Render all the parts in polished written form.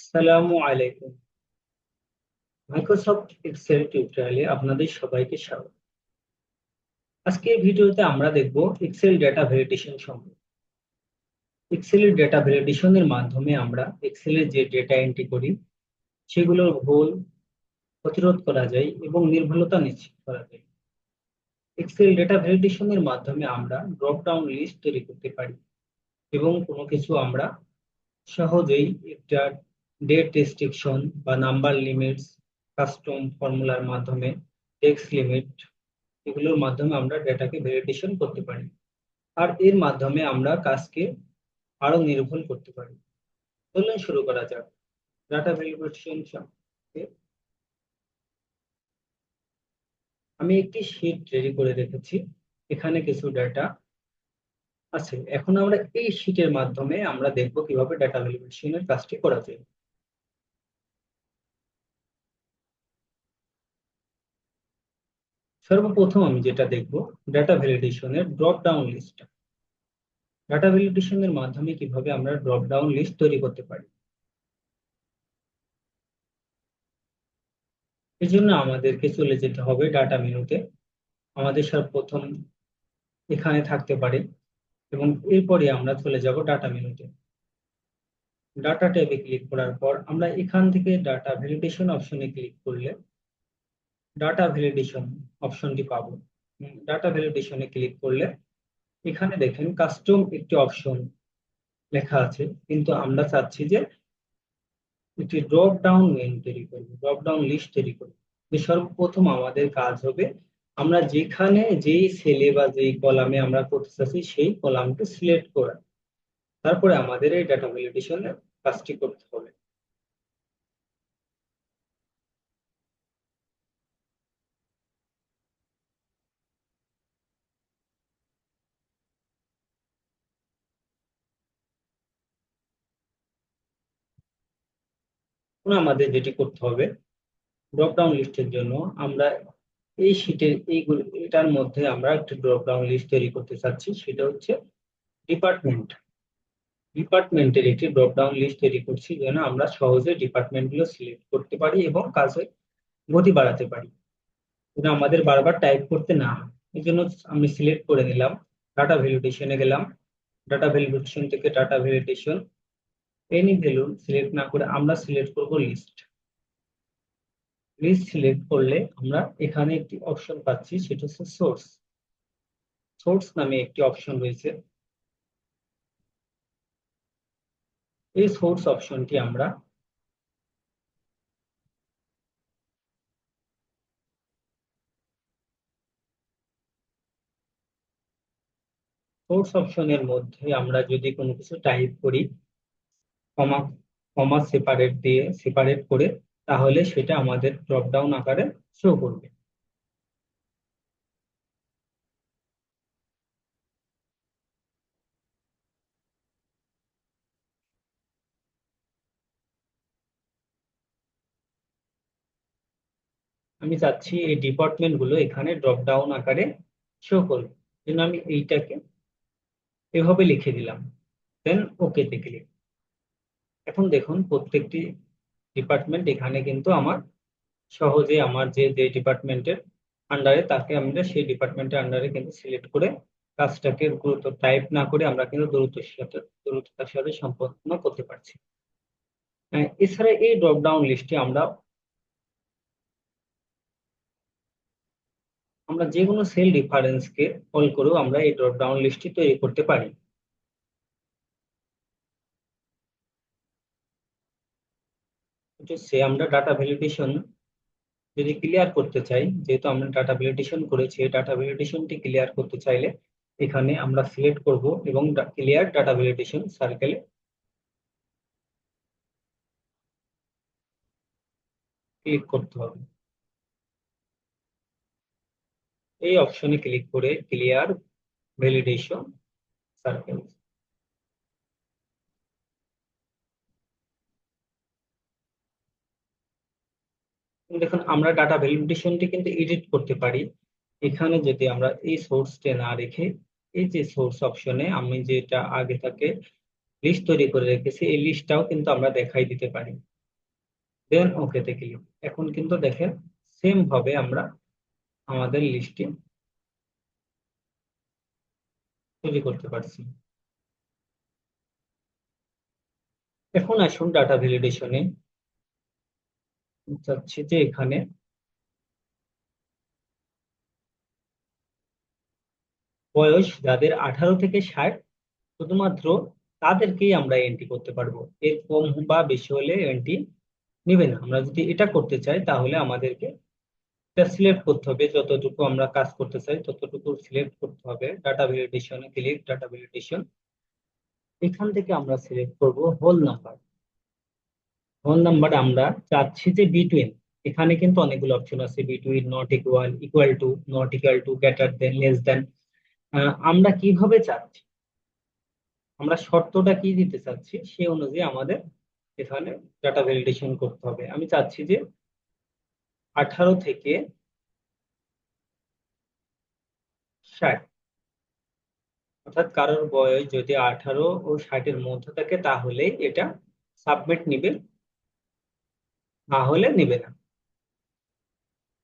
আসসালামু আলাইকুম। Microsoft Excel টিউটোরিয়ালে আপনাদের সবাইকে স্বাগত। আজকে এই ভিডিওতে আমরা দেখব এক্সেল ডেটা ভ্যালিডেশন সম্পর্কে। এক্সেলের ডেটা ভ্যালিডেশনের মাধ্যমে আমরা এক্সেলে যে ডেটা এন্ট্রি করি সেগুলোর ভুল প্রতিরোধ করা যায় এবং নির্ভুলতা নিশ্চিত করা যায়। এক্সেল ডেটা ভ্যালিডেশনের মাধ্যমে আমরা ড্রপ ডাউন লিস্ট তৈরি করতে পারি এবং কোনো কিছু আমরা সহজেই একটা ডেট রেস্ট্রিকশন বা নাম্বার লিমিটস, কাস্টম ফর্মুলার মাধ্যমে টেক্সট লিমিট, এগুলোর মাধ্যমে আমরা ডেটাকে ভ্যালিডেশন করতে পারি। আর এর মাধ্যমে আমরা কাজকে আরো নির্ভুল করতে পারি। চলুন শুরু করা যাক ডাটা ভ্যালিডেশন সম্পর্কে। আমি একটি শীট রেডি করে রেখেছি, এখানে কিছু ডেটা আছে। এখন আমরা এই শীটের মাধ্যমে আমরা দেখব কিভাবে ডাটা ভ্যালিডেশনের কাজটি করা যায়। সর্বপ্রথম আমি যেটা দেখব, ডাটা ভ্যালিডেশনের ড্রপ ডাউন লিস্ট। ডাটা ভ্যালিডেশনের মাধ্যমে কিভাবে আমরা ড্রপ ডাউন লিস্ট তৈরি করতে পারি। এর জন্য আমাদেরকে চলে যেতে হবে ডাটা মেনুতে। আমাদের সর্বপ্রথম এখানে থাকতে পারে এবং এরপরে আমরা চলে যাব ডাটা মেনুতে। ডাটা ট্যাবে ক্লিক করার পর আমরা এখান থেকে ডাটা ভ্যালিডেশন অপশনে ক্লিক করলে ডাটা ভ্যালিডেশন অপশনটি পাবো। ডাটা ভ্যালিডেশনে ক্লিক করলে এখানে দেখেন কাস্টম একটি অপশন লেখা আছে, কিন্তু আমরা চাচ্ছি যে একটি ড্রপ ডাউন মেনু তৈরি করবো, ড্রপ ডাউন লিস্ট তৈরি করবো। যে সর্বপ্রথম আমাদের কাজ হবে আমরা যেখানে যেই সেলে বা যেই কলামে আমরা করতে চাচ্ছি সেই কলামকে সিলেক্ট করা, তারপরে আমাদের এই ডাটা ভ্যালিডেশনের কাজটি করতে হবে। এখন আমাদের যেটি করতে হবে, ড্রপ ডাউন লিস্টের জন্য আমরা এই শীটের এটার মধ্যে আমরা একটা ড্রপ ডাউন লিস্ট তৈরি করতে চাচ্ছি, সেটা হচ্ছে ডিপার্টমেন্ট। ডিপার্টমেন্টের একটি ড্রপ ডাউন লিস্ট তৈরি করছি যেন আমরা সহজে ডিপার্টমেন্ট গুলো সিলেক্ট করতে পারি এবং কাজে গতি বাড়াতে পারি, যেন আমাদের বারবার টাইপ করতে না হয়। এই জন্য আমি সিলেক্ট করে নিলাম, ডাটা ভ্যালিডেশনে গেলাম, ডাটা ভ্যালিডেশন থেকে data validation any value select না করে আমরা সিলেক্ট করব লিস্ট। লিস্ট সিলেক্ট করলে আমরা এখানে একটি অপশন পাচ্ছি, সেটা হচ্ছে সোর্স। সোর্স নামে একটি অপশন রয়েছে। এই সোর্স অপশনটি আমরা সোর্স অপশনের মধ্যে আমরা যদি কোনো কিছু টাইপ করি, কমা কমা সেপারেট দিয়ে সেপারেট করে, তাহলে সেটা আমাদের ড্রপ ডাউন আকারে শো করবে। আমি চাচ্ছি এই ডিপার্টমেন্ট গুলো এখানে ড্রপ ডাউন আকারে শো করবে, জন্য আমি এইটাকে এভাবে লিখে দিলাম, দেন ওকে তে ক্লিক। এখন দেখুন প্রত্যেকটি ডিপার্টমেন্ট এখানে কিন্তু আমার সহজে আমার যে যে ডিপার্টমেন্টের আন্ডারে তাকে আমরা সেই ডিপার্টমেন্টের আন্ডারে কিন্তু সিলেক্ট করে কাজটাকে দ্রুত টাইপ না করে আমরা কিন্তু দ্রুততার সাথে সম্পন্ন করতে পারছি। এছাড়া এই ড্রপ ডাউন লিস্টে আমরা আমরা যে কোনো সেল রেফারেন্সকে কল করেও আমরা এই ড্রপ ডাউন লিস্টটি তৈরি করতে পারি। আমরা ডাটা ভ্যালিডেশন যদি ক্লিয়ার করতে চাই, যেহেতু আমরা ডাটা ভ্যালিডেশন করেছি, ডাটা ভ্যালিডেশনটি ক্লিয়ার করতে চাইলে এখানে আমরা সিলেক্ট করব এবং ক্লিয়ার ডাটা ভ্যালিডেশন সার্কেলে ক্লিক করতে হবে। এই অপশনে ক্লিক করে ক্লিয়ার ভ্যালিডেশন সার্কেল। দেখুন আমরা ডাটা ভ্যালিডেশনটি কিন্তু এডিট করতে পারি। এখানে যদি আমরা এই সোর্সটা না রেখে এই যে সোর্স অপশনে আমি যেটা আগে থেকে লিস্ট তৈরি করে রেখেছি, এই লিস্টটাও কিন্তু আমরা দেখাই দিতে পারি। দেন ওকেতে ক্লিক। এখন কিন্তু দেখেন সেম ভাবে আমরা আমাদের লিস্টটি তৈরি করতে পারছি। এখন আসুন ডাটা ভ্যালিডেশনে। চাচ্ছি যে এখানে বয়স যাদের 18 থেকে 60, শুধুমাত্র তাদেরকেই আমরা এন্ট্রি করতে পারবো। এর কম বা বেশি হলে এন্ট্রি নিবে না। আমরা যদি এটা করতে চাই তাহলে আমাদেরকে এটা সিলেক্ট করতে হবে, যতটুকু আমরা কাজ করতে চাই ততটুকু সিলেক্ট করতে হবে। ডাটা ভ্যালিডেশনে ক্লিক, ডাটা ভ্যালিডেশন। এখান থেকে আমরা সিলেক্ট করব হোল নাম্বার। হোল নাম্বার আমরা চাচ্ছি যে বিটুইন। এখানে কিন্তু অনেকগুলো অপশন আছে, between, not equal, equal to, not equal to, greater than, less than. আমরা কিভাবে চাচ্ছি, আমরা শর্তটা কি দিতে চাচ্ছি সেই অনুযায়ী আমাদের এখানে ডাটা ভ্যালিডেশন করতে হবে। আমি চাচ্ছি যে 18 থেকে 60, অর্থাৎ কারোর বয়স যদি 18 ও 60-এর মধ্যে থাকে তাহলে এটা সাবমিট নিবে, না হলে নিবে না।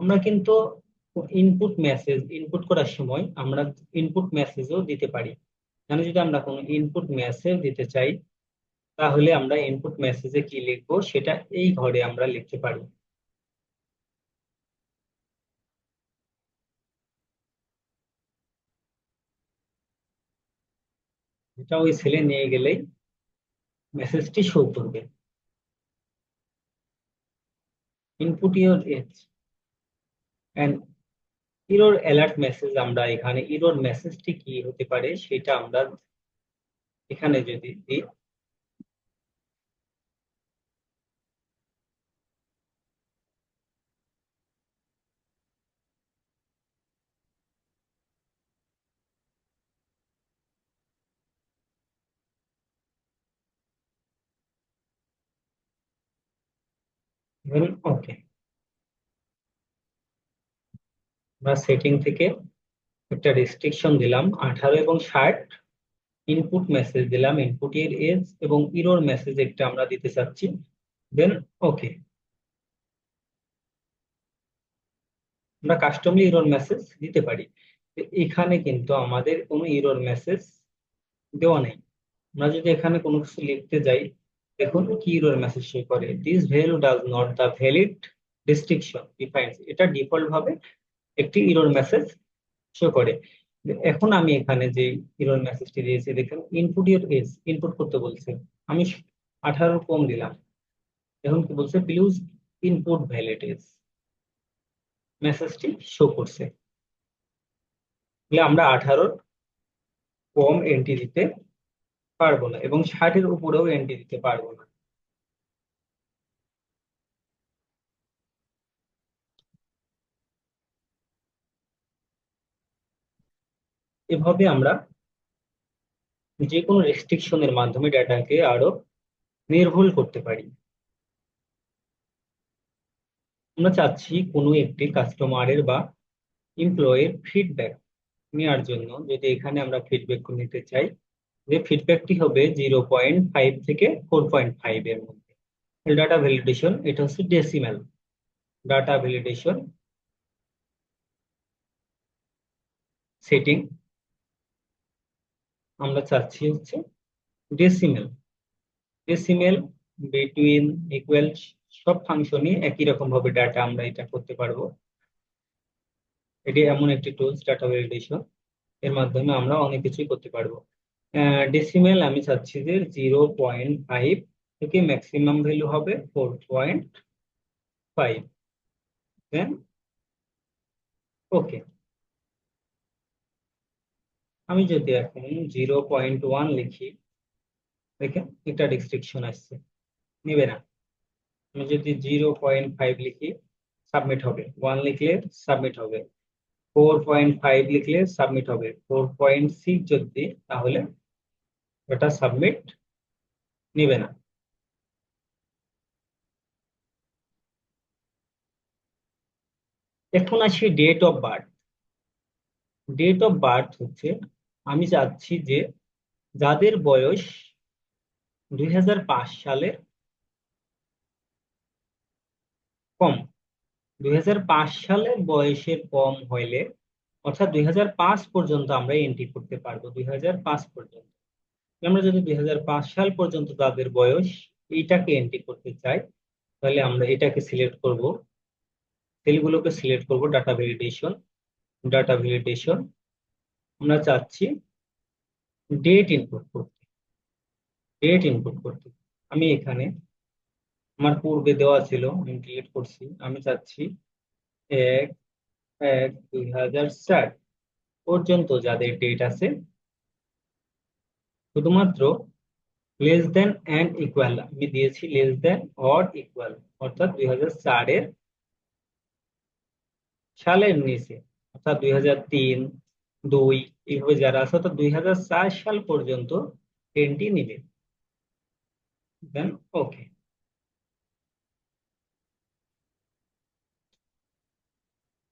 আমরা কিন্তু ইনপুট করার সময় আমরা ইনপুট মেসেজও দিতে পারি। মানে যদি আমরা কোনো ইনপুট মেসেজ দিতে চাই তাহলে আমরা ইনপুট মেসেজে কি লিখবো সেটা এই ঘরে আমরা লিখতে পারি। এটা ওই সেলে নিয়ে গেলেই মেসেজটি শো করবে। Input your age and error alert message. আমরা এখানে ইরর মেসেজটি কি হতে পারে সেটা আমরা এখানে যদি দিই, ওকে, আমরা সেটিং থেকে একটা রেস্ট্রিকশন দিলাম 18 এবং 60। ইনপুট মেসেজ দিলাম, ইনপুট এর এজ এবং ইরর মেসেজ একটা আমরা দিতে চাচ্ছি। দেন ওকে, আমরা কাস্টমলি ইরর মেসেজ দিতে পারি। তো এখানে কিন্তু আমাদের কোনো ইরর মেসেজ দেওয়া নেই। আমরা যদি এখানে কোনো কিছু লিখতে যাই, দেখুন কি ইরর মেসেজ শো করে, this value does not the valid restriction defines. এটা ডিফল্ট ভাবে একটি ইরর মেসেজ শো করে। এখন আমি এখানে যে ইরর মেসেজটি দিয়েছি দেখুন, ইনপুট ইউর এজ, ইনপুট করতে বলছে। আমি 18 কম দিলাম, এখন কি বলছে, প্লিজ ইনপুট ভ্যালিড এজ। মেসেজটি শো করছে। তাহলে আমরা 18-র কম এন্ট্রি দিতে পারবো না এবং 60-এর উপরেও এন্ট্রি দিতে পারবো না। এভাবে আমরা যে কোনো রেস্ট্রিকশনের মাধ্যমে ডাটাকে আরো নির্ভুল করতে পারি। আমরা চাচ্ছি কোনো একটি কাস্টমারের বা এমপ্লয়ের ফিডব্যাক নেওয়ার জন্য, যদি এখানে আমরা ফিডব্যাক নিতে চাই, যে ফিডব্যাকটি হবে 0.5 থেকে 4.5 এর মধ্যে। ডাটা ভ্যালিডেশন এটা হচ্ছে ডেসিমেল। ডাটা ভ্যালিডেশন সেটিং আমরা চাচ্ছি হচ্ছে ডেসিমেল। ডেসিমেল, বিটুইন, ইকুয়াল, সব ফাংশনই একই রকম ভাবে ডাটা আমরা এটা করতে পারবো। এটি এমন একটি টুলস ডাটা ভ্যালিডেশন, এর মাধ্যমে আমরা অনেক কিছুই করতে পারবো। ডেসিমেল আমি চাচ্ছি যে 0.5 থেকে ম্যাক্সিমাম ভ্যালু হবে 4.5। দেন ওকে। আমি যদি এখন 0.1 লিখি, দেখেন এটা রেস্ট্রিকশন আসছে, নিবে না। আমি যদি 0.5 লিখি সাবমিট হবে, 1 লিখলে সাবমিট হবে, 4.5 লিখলে সাবমিট হবে, 4.6 যদি, তাহলে এটা সাবমিট নিবে না। এখন আসি date of birth. Date of birth হচ্ছে, আমি চাচ্ছি যে যাদের বয়স 2005 সালের কম, 2005 সালের বয়সের কম হইলে, অর্থাৎ 2005 পর্যন্ত আমরা এন্ট্রি করতে পারবো, 2005 পর্যন্ত। আমরা যদি 2005 সাল পর্যন্ত তাদের বয়স এইটাকে এন্ট্রি করতে চাই, তাহলে আমরা এটাকে সিলেক্ট করব, সেলগুলোকে সিলেক্ট করব, ডাটা ভ্যালিডেশন, ডাটা ভ্যালিডেশন। আমরা চাচ্ছি ডেট ইনপুট করতে, ডেট ইনপুট করতে। আমি এখানে আমার পূর্বে দেওয়া ছিল, আমি ডিলিট করছি, আমি চাচ্ছি 1/1/2004 পর্যন্ত যাদের ডেট আছে, শুধুমাত্র লেস দেন অ্যান্ড ইকুয়াল আমি দিয়েছি, লেস দেন অর ইকুয়াল, অর্থাৎ 2004 সালের নিচে, অর্থাৎ 2003, 2 এইভাবে যারা আছে, অর্থাৎ 2004 সাল পর্যন্ত ট্রেনটি নিবে, দেন ওকে।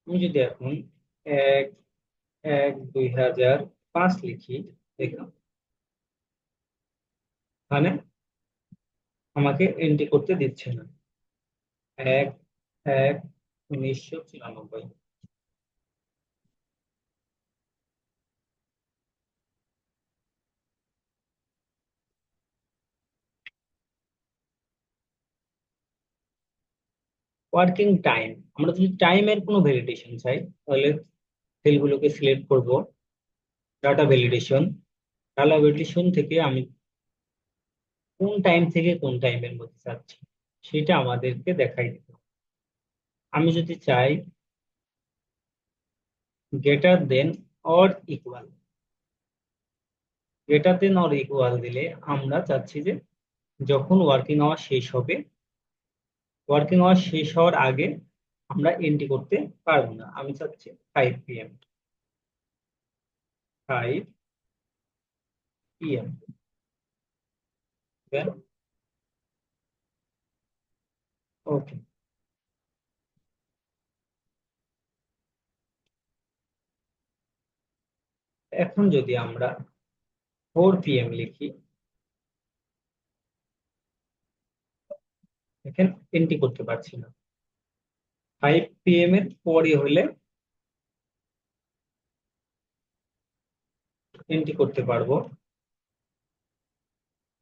আমি যদি এখন 1/1/2005 লিখি, দেখো এখানে আমাকে এন্ট্রি করতে দিচ্ছে না। 1/1/1994। ওয়ার্কিং টাইম, আমরা যদি টাইমের কোনো ভ্যালিডেশন চাই, তাহলে সেলগুলোকে সিলেক্ট করব, ডাটা ভ্যালিডেশন, ডাটা ভ্যালিডেশন থেকে আমি কোন টাইম থেকে কোন টাইমের মধ্যে চাচ্ছি সেটা আমাদেরকে দেখাই দিতে হবে। আমি যদি চাই greater than or equal, greater than or equal দিলে আমরা চাচ্ছি যে যখন ওয়ার্কিং আওয়ার শেষ হবে, ওয়ার্কিং আওয়ার শেষ হওয়ার আগে আমরা এন্ট্রি করতে পারবো না। আমি চাচ্ছি 5 PM, 5 PM, দেন ওকে। এখন যদি আমরা 4 PM লিখি, দেখেন এন্ট্রি করতে পারছি না। 5 PM এর পরে হলে এন্ট্রি করতে পারবো,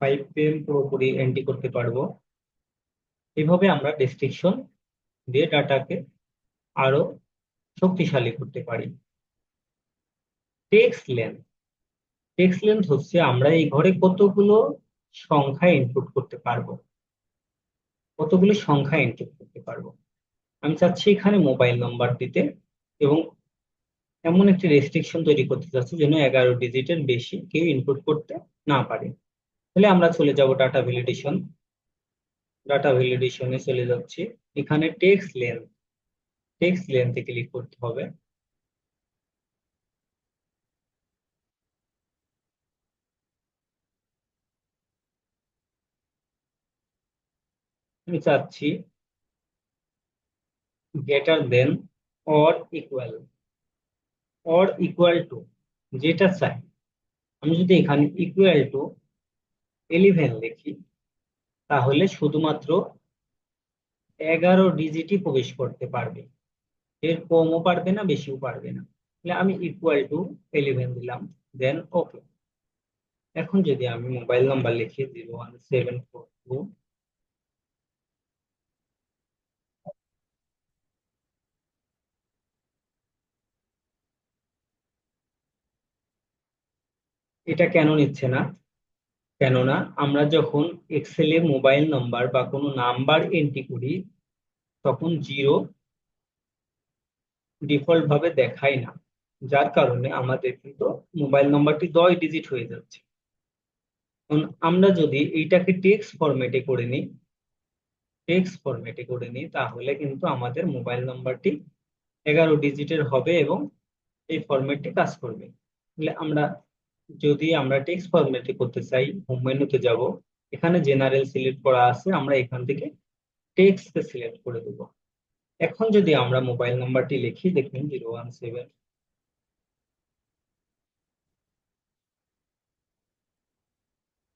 5 PM পুরোপুরি এন্ট্রি করতে পারবো। এভাবে আমরা ডেসক্রিপশন দিয়ে ডাটাকে আরো শক্তিশালী করতে পারি। টেক্সট লেন্থ, টেক্সট লেন্থ হচ্ছে আমরা এই ঘরে কতগুলো সংখ্যা ইনপুট করতে পারবো, কতগুলো সংখ্যা ইনপুট করতে পারবো। আমি চাচ্ছি এখানে মোবাইল নাম্বার দিতে, এবং এমন একটি রেস্ট্রিকশন তৈরি করতে চাচ্ছি যেন 11 ডিজিটের বেশি কেউ ইনপুট করতে না পারে। তাহলে আমরা চলে যাব ডাটা ভ্যালিডেশন, ডাটা ভ্যালিডেশনে চলে যাচ্ছি, এখানে টেক্সট লেন্থ, টেক্সট লেন্থে ক্লিক করতে হবে। আমি চাচ্ছি greater than or equal, or equal to, যেটা চাই। আমি যদি এখানে ইকুয়াল টু 11 লিখি, তাহলে শুধুমাত্র 11 ডিজিটই প্রবেশ করতে পারবে, এর কমও পারবে না, বেশিও পারবে না। তাহলে আমি ইকুয়াল টু 11 দিলাম, দেন ওকে। এখন যদি আমি মোবাইল নাম্বার লিখি 01742, এটা কেন নিচ্ছে না? কেননা আমরা যখন এক্সেলে মোবাইল নাম্বার বা কোনো নাম্বার এন্ট্রি করি, তখন জিরো ডিফল্ট ভাবে দেখায় না, যার কারণে আমাদের কিন্তু মোবাইল নাম্বারটি 10 ডিজিট হয়ে যাচ্ছে। এখন আমরা যদি এইটাকে টেক্সট ফরম্যাটে করে নিই, টেক্সট ফরম্যাটে করে নিই, তাহলে কিন্তু আমাদের মোবাইল নাম্বারটি 11 ডিজিটের হবে এবং এই ফরম্যাটটি কাজ করবে। তাহলে আমরা যদি আমরা টেক্সট ফরম্যাটে করতে চাই, হোম মেনুতে যাব, এখানে জেনারেল সিলেক্ট করা আছে, আমরা এখান থেকে টেক্সট সিলেক্ট করে দেব। এখন যদি আমরা মোবাইল নাম্বারটি লিখি, দেখুন 017,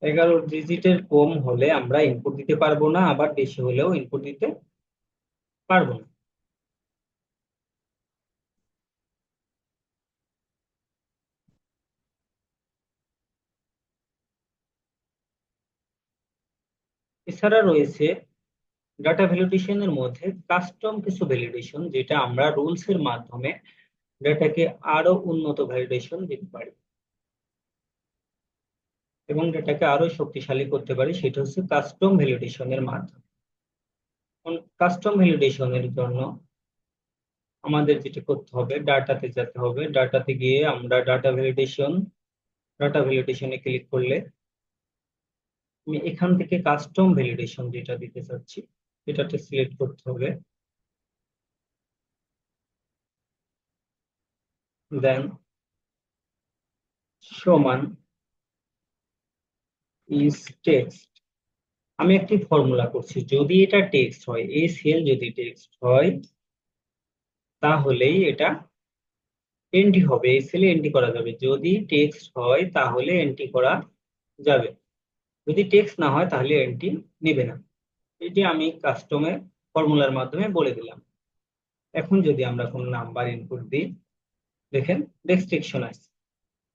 11 ডিজিটের কম হলে আমরা ইনপুট দিতে পারবো না, আবার বেশি হলেও ইনপুট দিতে পারবো না। এছাড়া রয়েছে ডাটা ভ্যালিডেশনের মধ্যে কাস্টম কিছু ভ্যালিডেশন, যেটা আমরা রুলস এর মাধ্যমে ডেটাকে আরো উন্নত ভ্যালিডেশন দিতে পারি এবং ডেটাকে আরো শক্তিশালী করতে পারি, সেটা হচ্ছে কাস্টম ভ্যালিডেশনের মাধ্যমে। কাস্টম ভ্যালিডেশনের জন্য আমাদের যেটা করতে হবে, ডাটাতে যেতে হবে। ডাটাতে গিয়ে আমরা ডাটা ভ্যালিডেশনে ক্লিক করলে আমি এখান থেকে কাস্টম ভ্যালিডেশন যেটা দিতে চাচ্ছি এটাতে সিলেক্ট করতে হবে। দেন সমান ইজ টেক্সট। আমি একটি ফর্মুলা করছি, যদি এটা টেক্সট হয়, এই সেল যদি টেক্সট হয় তাহলেই এটা এন্ট্রি হবে, এই সেলে এন্ট্রি করা যাবে। যদি টেক্সট হয় তাহলে এন্ট্রি করা যাবে, যদি টেক্সট না হয় তাহলে এন্ট্রি নেবে না। এটি আমি কাস্টমের ফর্মুলার মাধ্যমে বলে দিলাম। এখন যদি আমরা কোনো নাম্বার ইনপুট দিই, দেখেন ডেসক্রিপশন আছে,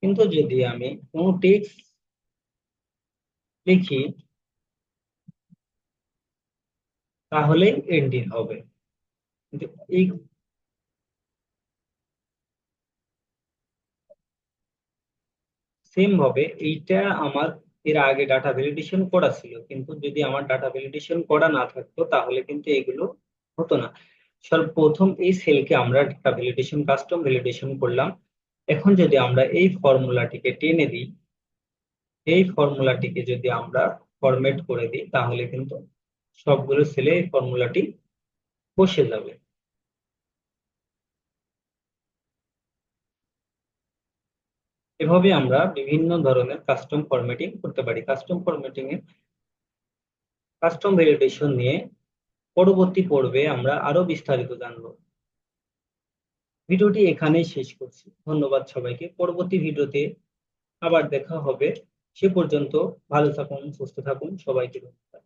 কিন্তু যদি আমি কোনো টেক্সট লিখি তাহলে এন্ট্রি হবে। কিন্তু এই সেম ভাবে এইটা আমার এর আগে ডাটা ভ্যালিডেশন করা ছিল, কিন্তু যদি আমার ডাটা ভ্যালিডেশন করা না থাকতো তাহলে কিন্তু এগুলো হতো না। সর্বপ্রথম এই সেলকে আমরা ডাটা ভ্যালিডেশন কাস্টম ভ্যালিডেশন করলাম। এখন যদি আমরা এই ফর্মুলাটিকে টেনে দিই, এই ফর্মুলাটিকে যদি আমরা ফরম্যাট করে দিই তাহলে কিন্তু সবগুলো সেলে এই ফর্মুলাটি বসে যাবে। এভাবে আমরা বিভিন্ন ধরনের কাস্টম ফরম্যাটিং করতে পারি। কাস্টম ফরম্যাটিং এ কাস্টম ভ্যালিডেশন নিয়ে পরবর্তী পর্বে আমরা আরো বিস্তারিত জানবো। ভিডিওটি এখানেই শেষ করছি। ধন্যবাদ সবাইকে। পরবর্তী ভিডিওতে আবার দেখা হবে। সে পর্যন্ত ভালো থাকুন, সুস্থ থাকুন, সবাইকে ধন্যবাদ।